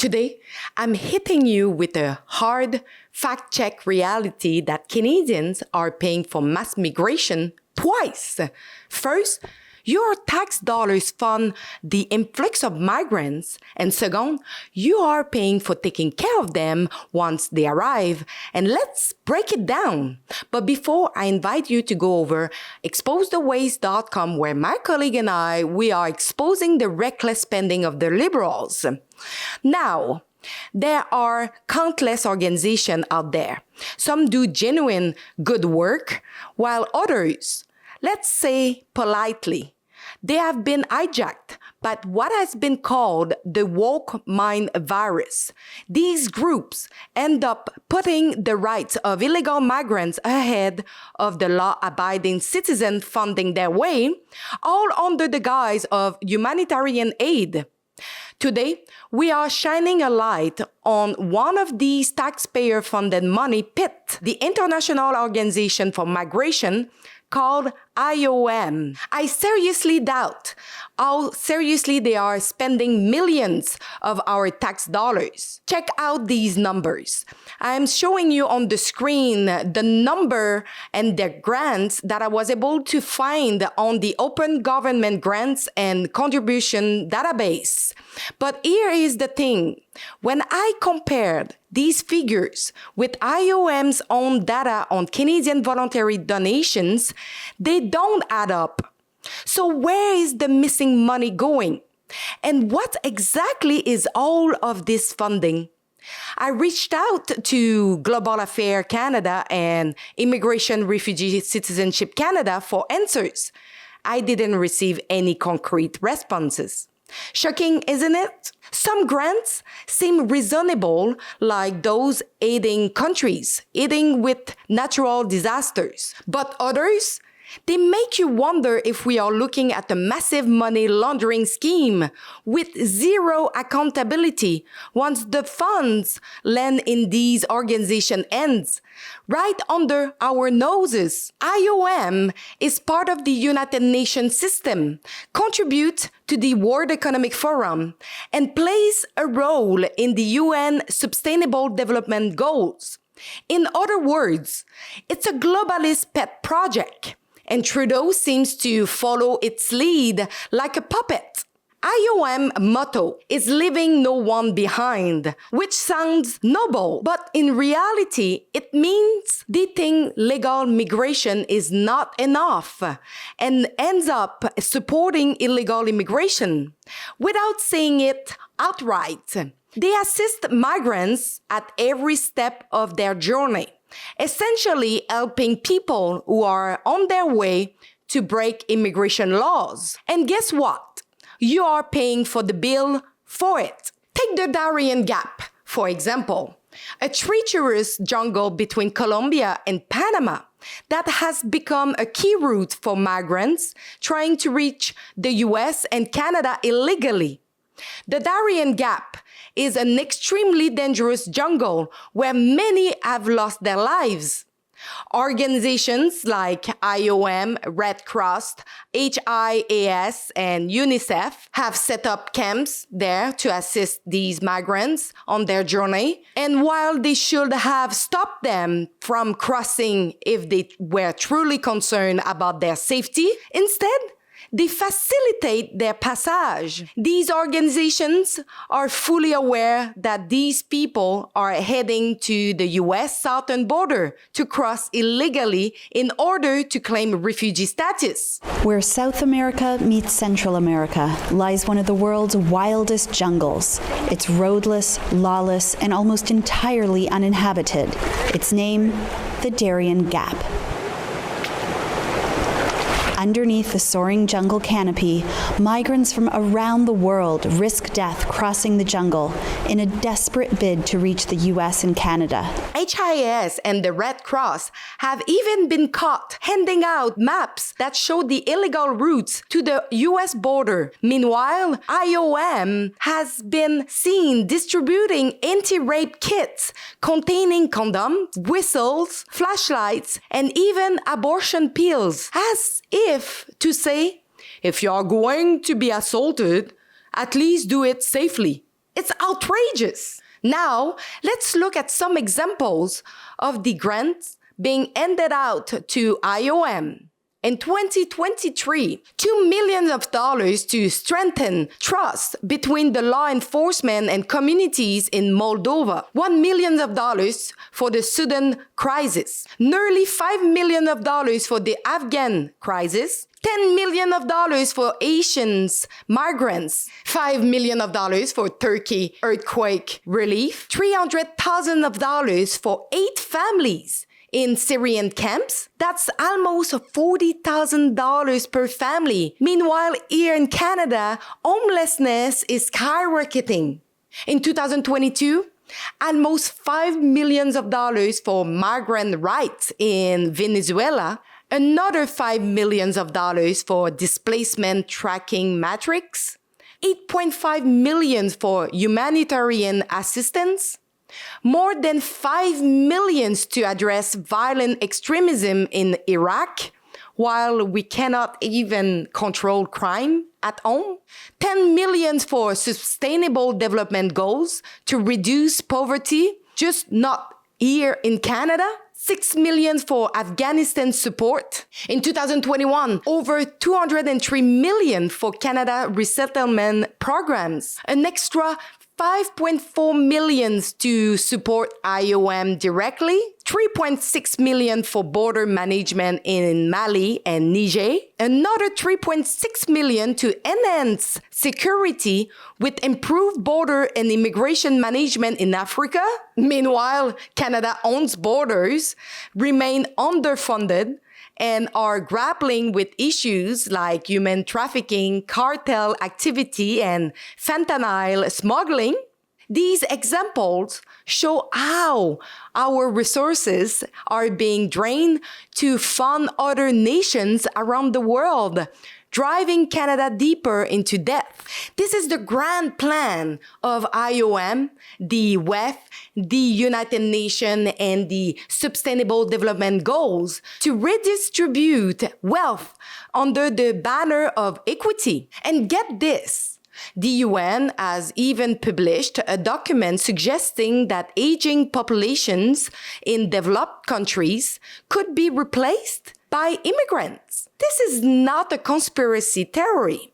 Today, I'm hitting you with a hard fact-check reality that Canadians are paying for mass migration twice. First, your tax dollars fund the influx of migrants, and second, you are paying for taking care of them once they arrive. And let's break it down. But before I invite you to go over exposethewaste.com, where my colleague and we are exposing the reckless spending of the Liberals. Now, there are countless organizations out there. Some do genuine good work, while others, let's say politely, they have been hijacked by what has been called the woke mind virus. These groups end up putting the rights of illegal migrants ahead of the law-abiding citizens funding their way, all under the guise of humanitarian aid. Today, we are shining a light on one of these taxpayer-funded money pit, the International Organization for Migration, called IOM. I seriously doubt how seriously they are spending millions of our tax dollars. Check out these numbers. I am showing you on the screen the number and the grants that I was able to find on the Open Government Grants and Contribution database. But here is the thing. When I compared these figures with IOM's own data on Canadian voluntary donations, they don't add up. So where is the missing money going? And what exactly is all of this funding? I reached out to Global Affairs Canada and Immigration, Refugee, Citizenship Canada for answers. I didn't receive any concrete responses. Shocking, isn't it? Some grants seem reasonable, like those aiding countries, aiding with natural disasters. But others, they make you wonder if we are looking at a massive money laundering scheme with zero accountability once the funds land in these organizations' hands, right under our noses. IOM is part of the United Nations system, contributes to the World Economic Forum, and plays a role in the UN Sustainable Development Goals. In other words, it's a globalist pet project. And Trudeau seems to follow its lead like a puppet. IOM motto is leaving no one behind, which sounds noble, but in reality, it means they think legal migration is not enough and ends up supporting illegal immigration without saying it outright. They assist migrants at every step of their journey, essentially helping people who are on their way to break immigration laws. And guess what? You are paying for the bill for it. Take the Darien Gap, for example, a treacherous jungle between Colombia and Panama that has become a key route for migrants trying to reach the US and Canada illegally. The Darien Gap is an extremely dangerous jungle where many have lost their lives. Organizations like IOM, Red Cross, HIAS, and UNICEF have set up camps there to assist these migrants on their journey. And while they should have stopped them from crossing if they were truly concerned about their safety, instead, they facilitate their passage. These organizations are fully aware that these people are heading to the US southern border to cross illegally in order to claim refugee status. Where South America meets Central America lies one of the world's wildest jungles. It's roadless, lawless, and almost entirely uninhabited. Its name, the Darien Gap. Underneath the soaring jungle canopy, migrants from around the world risk death crossing the jungle in a desperate bid to reach the US and Canada. HIS and the Red Cross have even been caught handing out maps that show the illegal routes to the US border. Meanwhile, IOM has been seen distributing anti-rape kits containing condoms, whistles, flashlights, and even abortion pills, as if to say, if you're going to be assaulted, at least do it safely. It's outrageous. Now, let's look at some examples of the grants being handed out to IOM. In 2023, $2 million to strengthen trust between the law enforcement and communities in Moldova. $1 million for the Sudan crisis. Nearly $5 million for the Afghan crisis. $10 million for Asians, migrants. $5 million for Turkey earthquake relief. $300,000 for 8 families in Syrian camps. That's almost $40,000 per family. Meanwhile, here in Canada, homelessness is skyrocketing. In 2022, almost $5 million for migrant rights in Venezuela. Another $5 million for displacement tracking metrics. $8.5 million for humanitarian assistance. More than $5 million to address violent extremism in Iraq, while we cannot even control crime at home. $10 million for sustainable development goals to reduce poverty, just not here in Canada. $6 million for Afghanistan support. In 2021, over $203 million for Canada resettlement programs. An extra $5.4 million to support IOM directly, $3.6 million for border management in Mali and Niger, another $3.6 million to enhance security with improved border and immigration management in Africa. Meanwhile, Canada-owned borders remain underfunded and are grappling with issues like human trafficking, cartel activity, and fentanyl smuggling. These examples show how our resources are being drained to fund other nations around the world, driving Canada deeper into debt. This is the grand plan of IOM, the WEF, the United Nations, and the Sustainable Development Goals to redistribute wealth under the banner of equity. And get this, the UN has even published a document suggesting that aging populations in developed countries could be replaced by immigrants. This is not a conspiracy theory.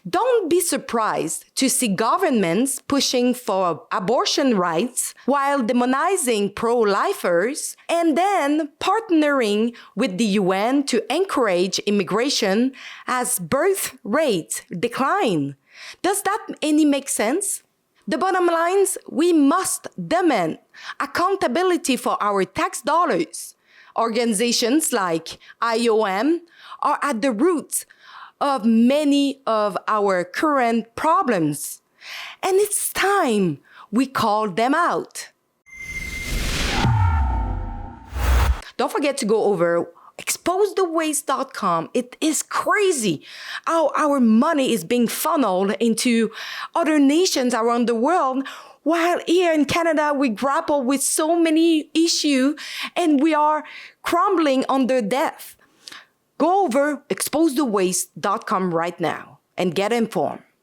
Don't be surprised to see governments pushing for abortion rights while demonizing pro-lifers and then partnering with the UN to encourage immigration as birth rates decline. Does that any make sense? The bottom line is we must demand accountability for our tax dollars. Organizations like IOM are at the root of many of our current problems. And it's time we call them out. Don't forget to go over exposethewaste.com. It is crazy how our money is being funneled into other nations around the world, while here in Canada, we grapple with so many issues and we are crumbling under debt. Go over exposethewaste.com right now and get informed.